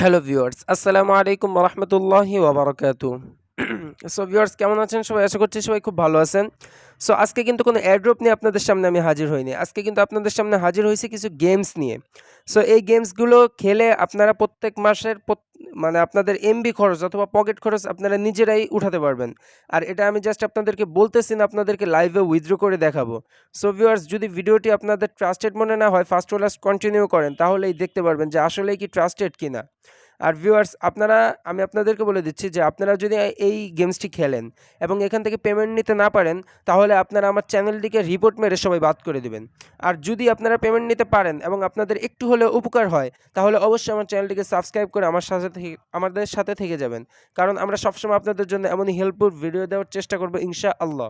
Hello viewers, আসসালামু আলাইকুম ওয়া রাহমাতুল্লাহি ওয়া বারাকাতুহু। সো ভিউয়ার্স কেমন আছেন সবাই? আশা করছি সবাই খুব ভালো আছেন। সো আজকে কিন্তু কোনো এয়ারড্রপ নিয়ে আপনাদের সামনে আমি হাজির হইনি। আজকে কিন্তু আপনাদের সামনে হাজির হইছি কিছু গেমস নিয়ে। সো এই গেমসগুলো খেলে আপনারা প্রত্যেক মাসের মানে আপনাদের এমবি খরচ অথবা পকেট খরচ আপনারা নিজেরাই উঠাতে পারবেন। আর এটা আমি জাস্ট আপনাদেরকে বলতেছি না, আপনাদেরকে লাইভে উইথড্র করে দেখাবো। সো ভিউয়ার্স যদি ভিডিওটি আপনাদের ট্রাস্টেড মনে না হয়, ফার্স্ট টু লাস্ট কন্টিনিউ করেন, তাহলেই দেখতে পারবেন যে আসলেই কি ট্রাস্টেড কিনা। আর ভিউয়ার্স আমি আপনাদেরকে বলে দিচ্ছি যে আপনারা যদি এই গেমসটি খেলেন এবং এখান থেকে পেমেন্ট নিতে না পারেন, তাহলে আপনারা আমার চ্যানেলটিকে রিপোর্ট মেরে সবাই বাদ করে দিবেন। আর যদি আপনারা পেমেন্ট নিতে পারেন এবং আপনাদের একটু হলেও উপকার হয়, তাহলে অবশ্যই আমার চ্যানেলটিকে সাবস্ক্রাইব করে আমাদের সাথে থেকে যাবেন। কারণ আমরা সবসময় আপনাদের জন্য এমনই হেল্পফুল ভিডিও দেওয়ার চেষ্টা করবো ইনশাআল্লাহ।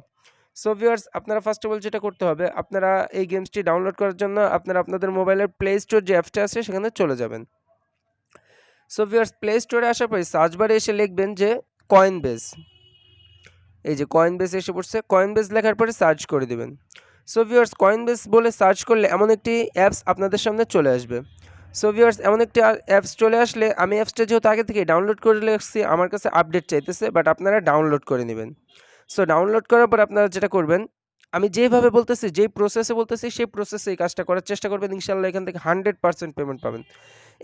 সো ভিউয়ার্স আপনারা ফার্স্ট অফ অল যেটা করতে হবে, আপনারা এই গেমসটি ডাউনলোড করার জন্য আপনারা আপনাদের মোবাইলের প্লে স্টোর যে অ্যাপসটা আছে সেখানে চলে যাবেন। সো ভিউয়ার্স প্লে স্টোরে আসার পরে সার্চ বারে এসে লিখবেন যে কয়েনবেস। এই যে কয়েনবেস এসে পড়ছে, কয়েনবেস লেখার পরে সার্চ করে দিবেন। সো ভিউয়ার্স কয়েনবেস বলে সার্চ করলে এমন একটি অ্যাপস আপনাদের সামনে চলে আসবে। সো ভিউয়ার্স এমন একটি অ্যাপস চলে আসলে, আমি অ্যাপসটা যেহেতু আগে থেকে ডাউনলোড করে রাখছি, আমার কাছে আপডেট চাইতেছে, বাট আপনারা ডাউনলোড করে নেবেন। সো ডাউনলোড করার পর আপনারা যেটা করবেন, আমি যেভাবে বলতেছি, যেই প্রসেসে বলতেছি সেই প্রসেসে এই কাজটা করার চেষ্টা করবেন। ইনশাআল্লাহ এখান থেকে 100% পেমেন্ট পাবেন।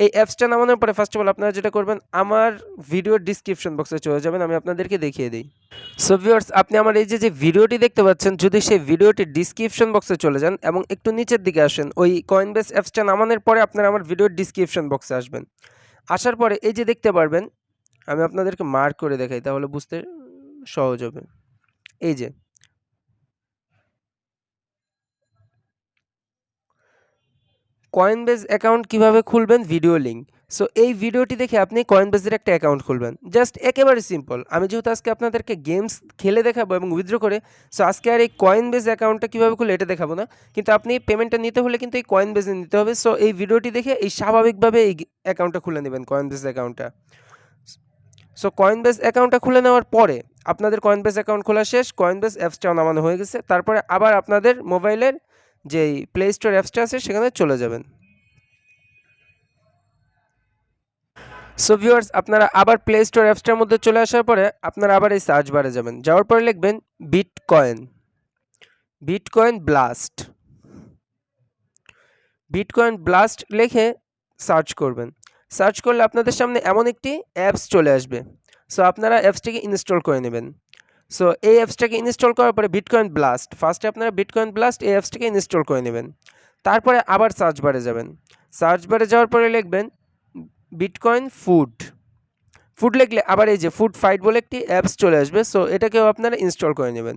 এই অ্যাপসটা নামানোর পরে ফার্স্ট অফ অল আপনারা যেটা করবেন, আমার ভিডিওর ডিসক্রিপশন বক্সে চলে যাবেন, আমি আপনাদেরকে দেখিয়ে দিই। সো ভিউয়ার্স আপনি আমার এই যে ভিডিওটি দেখতে পাচ্ছেন, যদি সেই ভিডিওটির ডিসক্রিপশন বক্সে চলে যান এবং একটু নিচের দিকে আসেন, ওই কয়েনবেস অ্যাপসটা নামানোর পরে আপনারা আমার ভিডিওর ডিসক্রিপশন বক্সে আসবেন। আসার পরে এই যে দেখতে পারবেন, আমি আপনাদেরকে মার্ক করে দেখাই তাহলে বুঝতে সহজ হবে। এই যে কয়েনবেস অ্যাকাউন্ট কিভাবে খুলবেন, ভিডিও লিঙ্ক। সো এই ভিডিওটি দেখে আপনি কয়েনবেসের একটা অ্যাকাউন্ট খুলবেন, জাস্ট একেবারে সিম্পল। আমি যেহেতু আজকে আপনাদেরকে গেমস খেলে দেখাবো এবং উইথড্র করে, সো আজকে আর এই কয়েনবেস অ্যাকাউন্টটা কীভাবে খুলে এটা দেখাবো না, কিন্তু আপনি পেমেন্টটা নিতে হলে কিন্তু এই কয়েনবেসে নিতে হবে। সো এই ভিডিওটি দেখে এই স্বাভাবিকভাবে এই অ্যাকাউন্টটা খুলে নেবেন, কয়েনবেস অ্যাকাউন্টটা। সো কয়েনবেস অ্যাকাউন্টটা খুলে নেওয়ার পরে আপনাদের কয়েনবেস অ্যাকাউন্ট খোলা শেষ, কয়েনবেস অ্যাপসটাও নামানো হয়ে গেছে। তারপরে আবার আপনাদের মোবাইলের যেই প্লে স্টোর অ্যাপসটা আছে সেখানে চলে যাবেন। সো ভিউয়ার্স আপনারা আবার প্লে স্টোর অ্যাপসটার মধ্যে চলে আসার পরে আপনারা আবার এই সার্চ বারে যাবেন, যাওয়ার পরে লিখবেন bitcoin, bitcoin blast, bitcoin blast লিখে সার্চ করবেন। সার্চ করলে আপনাদের সামনে এমন একটি অ্যাপস চলে আসবে। সো আপনারা অ্যাপসটিকে ইনস্টল করে নেবেন। সো এই অ্যাপসটাকে ইনস্টল করার পরে বিটকয়েন ব্লাস্ট, ফার্স্টে আপনারা বিটকয়েন ব্লাস্ট এই অ্যাপসটাকে ইনস্টল করে নেবেন। তারপরে আবার সার্চ বারে যাবেন, সার্চ বারে যাওয়ার পরে লিখবেন বিটকয়েন ফুড, ফুড লিখলে আবার এই যে ফুড ফাইট বলে একটি অ্যাপস চলে আসবে। সো এটাকেও আপনারা ইনস্টল করে নেবেন।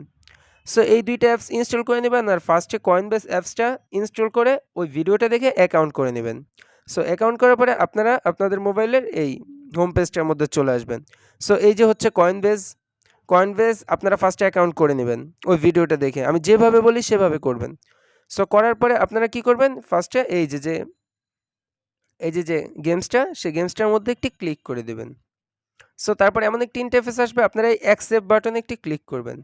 সো এই দুইটা অ্যাপস ইনস্টল করে নেবেন, আর ফার্স্টে কয়েনবেস অ্যাপসটা ইনস্টল করে ওই ভিডিওটা দেখে অ্যাকাউন্ট করে নেবেন। সো অ্যাকাউন্ট করার পরে আপনারা আপনাদের মোবাইলের এই হোম পেজটার মধ্যে চলে আসবেন। সো এই যে হচ্ছে কয়েনবেস, কয়েনবেস আপনারা ফার্স্টে অ্যাকাউন্ট করে নেবেন ওই ভিডিওটা দেখে, আমি যেভাবে বলি সেভাবে করবেন। সো করার পরে আপনারা কি করবেন, ফার্স্টে এই যে গেমসটা, সেই গেমসটার মধ্যে একটি ক্লিক করে দেবেন। সো তারপর এমন একটি ইন্টারফেস আসবে, আপনারা এই অ্যাকসেপ্ট বাটনে একটি ক্লিক করবেন।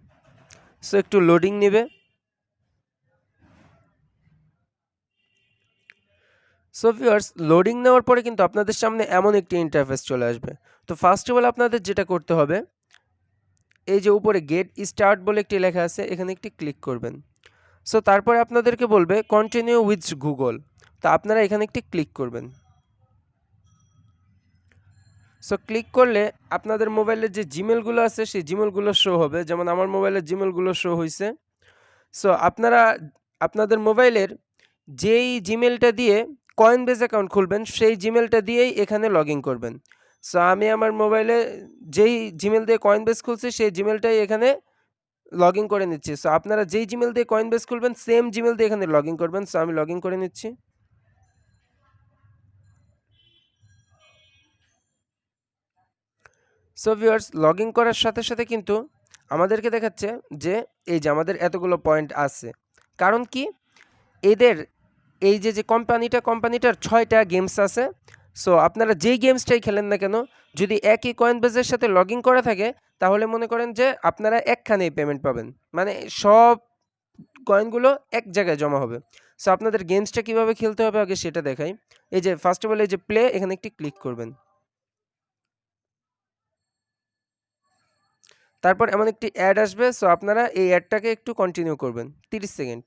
সো একটু লোডিং নেবে। সো ভিউয়ার্স লোডিং নেওয়ার পরে কিন্তু আপনাদের সামনে এমন একটি ইন্টারফেস চলে আসবে। তো ফার্স্ট অফ অল আপনাদের যেটা করতে হবে, এই যে উপরে গেট স্টার্ট বলে একটি লেখা আছে, এখানে একটি ক্লিক করবেন। সো তারপরে আপনাদেরকে বলবে কন্টিনিউ উইথ গুগল, তা আপনারা এখানে একটি ক্লিক করবেন। সো ক্লিক করলে আপনাদের মোবাইলের যে জিমেলগুলো আছে সেই জিমেলগুলো শো হবে, যেমন আমার মোবাইলের জিমেলগুলো শো হয়েছে। সো আপনারা আপনাদের মোবাইলের যেই জিমেলটা দিয়ে কয়েনবেস অ্যাকাউন্ট খুলবেন সেই জিমেলটা দিয়েই এখানে লগ ইন করবেন। সো আমি আমার মোবাইলে যেই জিমেল দিয়ে কয়েনবেস খুলছি সেই জিমেলটাই এখানে লগ ইন করে নিচ্ছি। সো আপনারা যেই জিমেল দিয়ে কয়েনবেস খুলবেন সেম জিমেল দিয়ে এখানে লগ ইন করবেন। সো আমি লগ ইন করে নিচ্ছি। সো ভিউয়ার্স লগ ইন করার সাথে সাথে কিন্তু আমাদেরকে দেখাচ্ছে যে এই যে আমাদের এতগুলো পয়েন্ট আছে। কারণ কি, এদের এই যে কোম্পানিটার 6টা গেমস আছে। সো আপনারা যেই গেমসটাই খেলেন না কেন, যদি একই কয়েনবেজের সাথে লগ ইন করা থাকে, তাহলে মনে করেন যে আপনারা একখানেই পেমেন্ট পাবেন, মানে সব কয়েনগুলো এক জায়গায় জমা হবে। সো আপনাদের গেমসটা কীভাবে খেলতে হবে আগে সেটা দেখাই। এই যে ফার্স্ট অফ অল এই যে প্লে, এখানে একটি ক্লিক করবেন। তারপর এমন একটি অ্যাড আসবে, সো আপনারা এই অ্যাডটাকে একটু কন্টিনিউ করবেন 30 সেকেন্ড।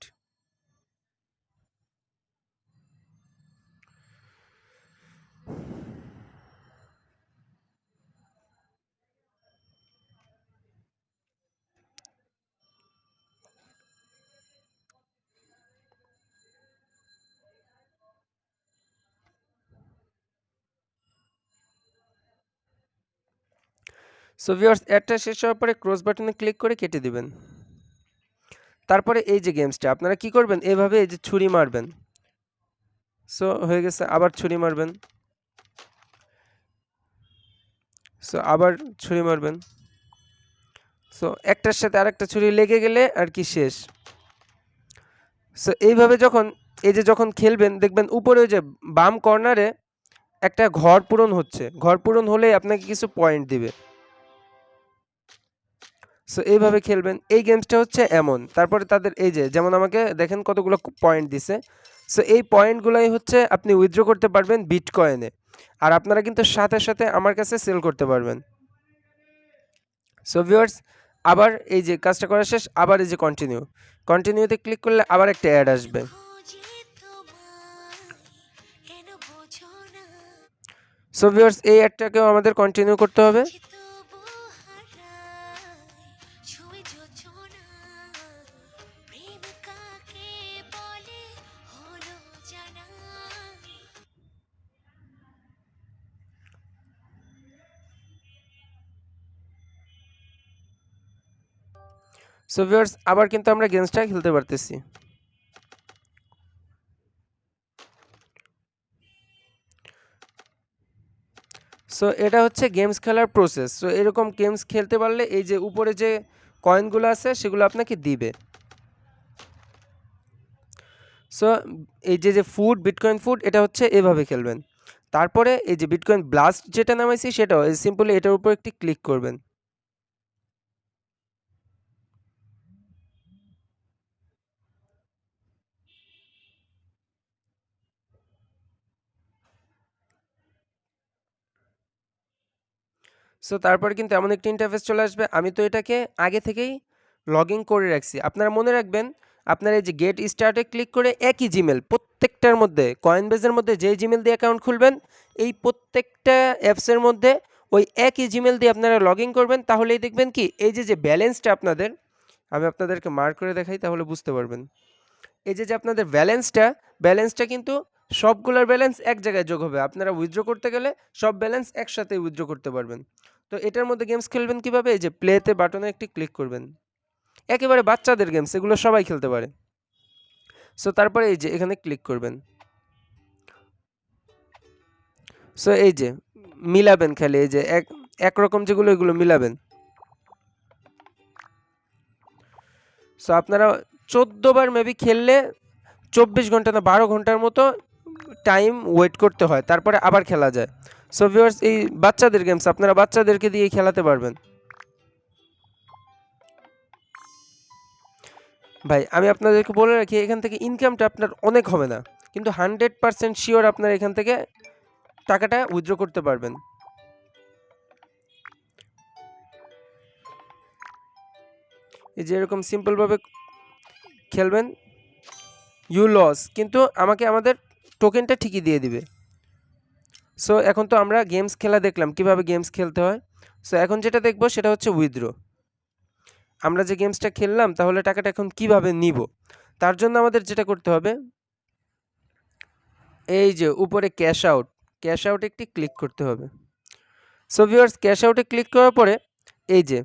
সো ভিউয়ার্স, অ্যাডটা শেষ হওয়ার পরে ক্রস বাটনে ক্লিক করে কেটে দিবেন। তারপরে এই যে গেমসটা আপনারা কি করবেন, এভাবে এই যে ছুরি মারবেন। সো হয়ে গেছে, আবার ছুরি মারবেন। সো আবার ছুরি মারবেন। সো একটার সাথে আরেকটা ছুরি লেগে গেলে আর কি শেষ। সো এইভাবে যখন খেলবেন দেখবেন উপরে ওই যে বাম কর্নারে একটা ঘর পূরণ হচ্ছে, ঘর পূরণ হলেই আপনাকে কিছু পয়েন্ট দিবে। সো এইভাবে খেলবেন। এই গেমসটা হচ্ছে এমন। তারপরে তাদের এই যে যেমন আমাকে দেখেন কতগুলো পয়েন্ট দিছে। সো এই পয়েন্টগুলোই হচ্ছে আপনি উইথড্র করতে পারবেন বিটকয়েনে। আর আপনারা কিন্তু সাথে সাথে আমার কাছে সেল করতে পারবেন। সো ভিউয়ার্স, আবার এই যে কাজটা করা শেষ, আবার এই যে কন্টিনিউতে ক্লিক করলে আবার একটা অ্যাড আসবে। সো ভিউয়ার্স, এই অ্যাডটাকেও আমাদের কন্টিনিউ করতে হবে। সো ভিউয়ার্স, আবার কিন্তু আমরা গেমসটা খেলতে পারতেছি। সো এটা হচ্ছে গেমস খেলার প্রসেস। সো এরকম গেমস খেলতে পারলে এই যে উপরে যে কয়েনগুলো আছে সেগুলো আপনাকে দিবে। সো এই যে ফুড, বিটকয়েন ফুড, এটা হচ্ছে এভাবে খেলবেন। তারপরে এই যে বিটকয়েন ব্লাস্ট যেটা নামাইছি সেটাও সিম্পলি এটার উপর একটি ক্লিক করবেন। সো তারপরে কিন্তু এমন একটি ইন্টারফেস চলে আসবে। আমি তো এটাকে আগে থেকেই লগ ইন করে রাখছি। আপনারা মনে রাখবেন, আপনারা এই যে গেট স্টার্টে ক্লিক করে একই জিমেল প্রত্যেকটার মধ্যে, কয়েনবেজের মধ্যে যে জিমেল দিয়ে অ্যাকাউন্ট খুলবেন, এই প্রত্যেকটা অ্যাপসের মধ্যে ওই একই জিমেল দিয়ে আপনারা লগ ইন করবেন। তাহলেই দেখবেন কি এই যে ব্যালেন্সটা আপনাদের, আমি আপনাদেরকে মার্ক করে দেখাই তাহলে বুঝতে পারবেন। এই যে আপনাদের ব্যালেন্সটা কিন্তু সবগুলোর ব্যালেন্স এক জায়গায় যোগ হবে। আপনারা উইথড্র করতে গেলে সব ব্যালেন্স একসাথে উইথড্র করতে পারবেন। তো এটার মধ্যে গেমস খেলবেন কিভাবে, এই যে প্লেতে বাটনে একটি ক্লিক করবেন। একেবারে বাচ্চাদের গেমস, এগুলো সবাই খেলতে পারে। সো তারপরে এই যে এখানে ক্লিক করবেন। সো এই যে মিলাবেন, খালি এই যে একরকম যেগুলো এগুলো মিলাবেন। সো আপনারা 14 বার মেবি খেললে 24 ঘন্টা না 12 ঘন্টার মতো টাইম ওয়েট করতে হয়, তারপরে আবার খেলা যায়। সো ভিউয়ার্স, এই বাচ্চাদের গেমস আপনারা বাচ্চাদেরকে দিয়ে খেলাতে পারবেন। ভাই আমি আপনাদেরকে বলে রাখি, এখান থেকে ইনকামটা আপনার অনেক হবে না, কিন্তু 100% শিওর আপনার এখান থেকে টাকাটা উইথড্র করতে পারবেন। এই যে এরকম সিম্পলভাবে খেলবেন, ইউ লস, কিন্তু আমাকে আমাদের টোকেনটা ঠিকই দিয়ে দিবে। সো এখন তো আমরা গেমস খেলা দেখলাম কিভাবে গেমস খেলতে হয়। সো এখন যেটা দেখবো সেটা হচ্ছে উইথড্র। আমরা যে গেমসটা খেললাম তাহলে টাকাটা এখন কিভাবে নিব, তার জন্য আমাদের যেটা করতে হবে, এই যে উপরে ক্যাশ আউটে একটি ক্লিক করতে হবে। সো ভিউয়ার্স, ক্যাশ আউটে ক্লিক করার পরে এই যে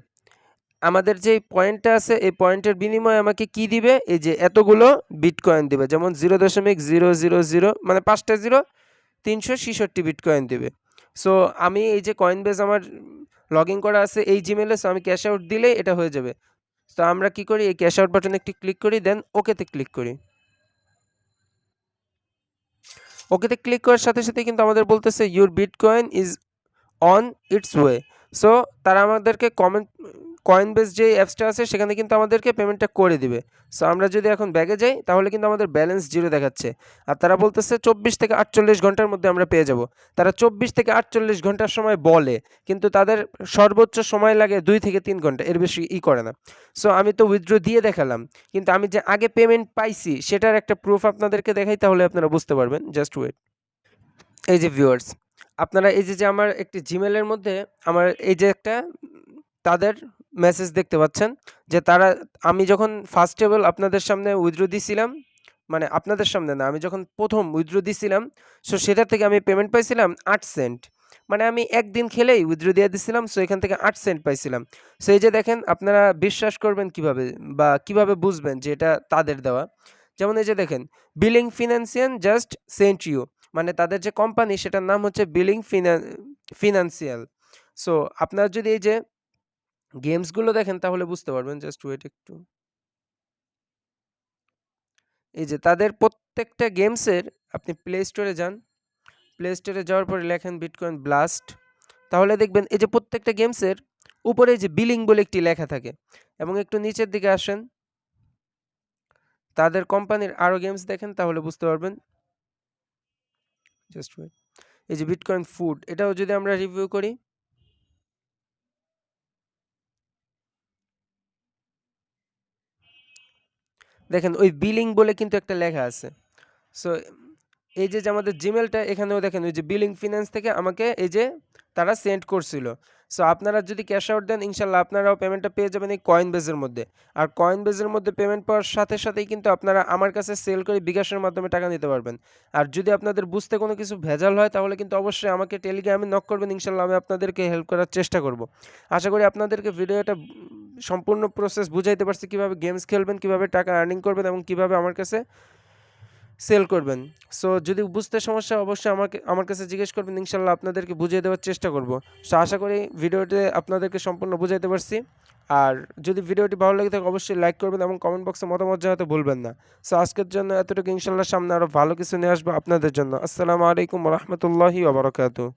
আমাদের যে পয়েন্টটা আছে এই পয়েন্টের বিনিময়ে আমাকে কি দিবে, এই যে এতগুলো বিটকয়েন দিবে, যেমন 0.000 মানে 5টা জিরো 366 বিটকয়েন দিবে। সো আমি এই যে কয়েনবেস আমার লগ ইন করা আছে এই জিমেলে, সো আমি ক্যাশ আউট দিলেই এটা হয়ে যাবে। তো আমরা কি করি, এই ক্যাশ আউট বাটনে একটি ক্লিক করি, দেন ওকেতে ক্লিক করি। ওকেতে ক্লিক করার সাথে সাথে কিন্তু আমাদের বলতেছে your bitcoin is on its way. So তারা আমাদেরকে কয়েনবেস যে অ্যাপসটা আছে সেখানে কিন্তু আমাদেরকে পেমেন্টটা করে দিবে। সো আমরা যদি এখন ব্যাগে যাই তাহলে কিন্তু আমাদের ব্যালেন্স জিরো দেখাচ্ছে। আর তারা বলতেছে 24 থেকে 48 ঘন্টার মধ্যে আমরা পেয়ে যাব। তারা 24 থেকে 48 ঘন্টার সময় বলে, কিন্তু তাদের সর্বোচ্চ সময় লাগে 2 থেকে 3 ঘন্টা, এর বেশি করে না। সো আমি তো উইথড্র দিয়ে দেখালাম, কিন্তু আমি যে আগে পেমেন্ট পাইছি সেটার একটা প্রুফ আপনাদেরকে দেখাই, তাহলে আপনারা বুঝতে পারবেন। Just wait. এই যে ভিউয়ার্স, আপনারা এই যে আমার একটি জিমেলের মধ্যে আমার এই যে একটা তাদের মেসেজ দেখতে পাচ্ছেন, যে তারা, আমি যখন ফার্স্ট অফ অল আপনাদের সামনে উইথড্র দিছিলাম, মানে আপনাদের সামনে না, আমি যখন প্রথম উইথড্র দিছিলাম, সো সেটা থেকে আমি পেমেন্ট পাইছিলাম 8 সেন্ট। মানে আমি একদিন খেলেই উইথড্র দিয়ে দিছিলাম, সো এখান থেকে 8 সেন্ট পাইছিলাম। সো এই যে দেখেন, আপনারা বিশ্বাস করবেন কিভাবে বা কিভাবে বুঝবেন যে এটা তাদের দেওয়া? যেমন এই যে দেখেন, বিলিং ফিনান্সিয়ান জাস্ট সেন্ট ইউ, মানে তাদের যে কোম্পানি সেটার নাম হচ্ছে বিলিং ফিনান্সিয়াল। সো আপনারা যদি এই যে গেমসগুলো দেখেন তাহলে বুঝতে পারবেন। জাস্ট ওয়েট একটু। এই যে তাদের প্রত্যেকটা গেমসের, আপনি প্লে স্টোরে যান, প্লে স্টোরে যাওয়ার পরে লেখেন বিটকয়েন ব্লাস্ট, তাহলে দেখবেন এই যে প্রত্যেকটা গেমসের উপরে যে বিলিং বলে একটি লেখা থাকে, এবং একটু নিচের দিকে আসেন, তাদের কোম্পানির আরও গেমস দেখেন তাহলে বুঝতে পারবেন। Just wait. এই যে বিটকয়েন ফুড, এটাও যদি আমরা রিভিউ করি, দেখেন ওই বিলিং বলে কিন্তু একটা লেখা আছে। সো এই যে আমাদের জিমেলটা, এখানেও দেখেন ওই যে বিলিং ফিনান্স থেকে আমাকে এই যে তারা সেন্ড করছিল। সো আপনারা যদি ক্যাশ আউট দেন, ইনশাল্লাহ আপনারাও পেমেন্টটা পেয়ে যাবেন এই কয়েন বেজের মধ্যে। আর কয়েন বেজের মধ্যে পেমেন্ট পাওয়ার সাথে সাথেই কিন্তু আপনারা আমার কাছে সেল করে বিকাশের মাধ্যমে টাকা নিতে পারবেন। আর যদি আপনাদের বুঝতে কোনো কিছু ভেজাল হয় তাহলে কিন্তু অবশ্যই আমাকে টেলিগ্রামে নক করবেন, ইনশাল্লাহ আমি আপনাদেরকে হেল্প করার চেষ্টা করব। আশা করি আপনাদেরকে ভিডিওটা সম্পূর্ণ প্রসেস বুঝাইতে পারছি, কীভাবে গেমস খেলবেন, কীভাবে টাকা আর্নিং করবেন, এবং কীভাবে আমার কাছে সেল করবেন। সো যদি বুঝতে সমস্যা অবশ্যই আমার কাছে জিজ্ঞেস করবেন, ইনশাল্লাহ আপনাদেরকে বুঝিয়ে দেওয়ার চেষ্টা করব। সো আশা করি ভিডিওতে আপনাদেরকে সম্পূর্ণ বুঝাইতে পারছি। আর যদি ভিডিওটি ভালো লাগে থাকে অবশ্যই লাইক করবেন এবং কমেন্ট বক্সে মতামত জানাতে ভুলবেন না। সো আজকের জন্য এতটুকু, ইনশাল্লাহ সামনে আরও ভালো কিছু নিয়ে আসবো আপনাদের জন্য। আসসালামু আলাইকুম রহমতুল্লাহি ওয়া বারাকাতুহু।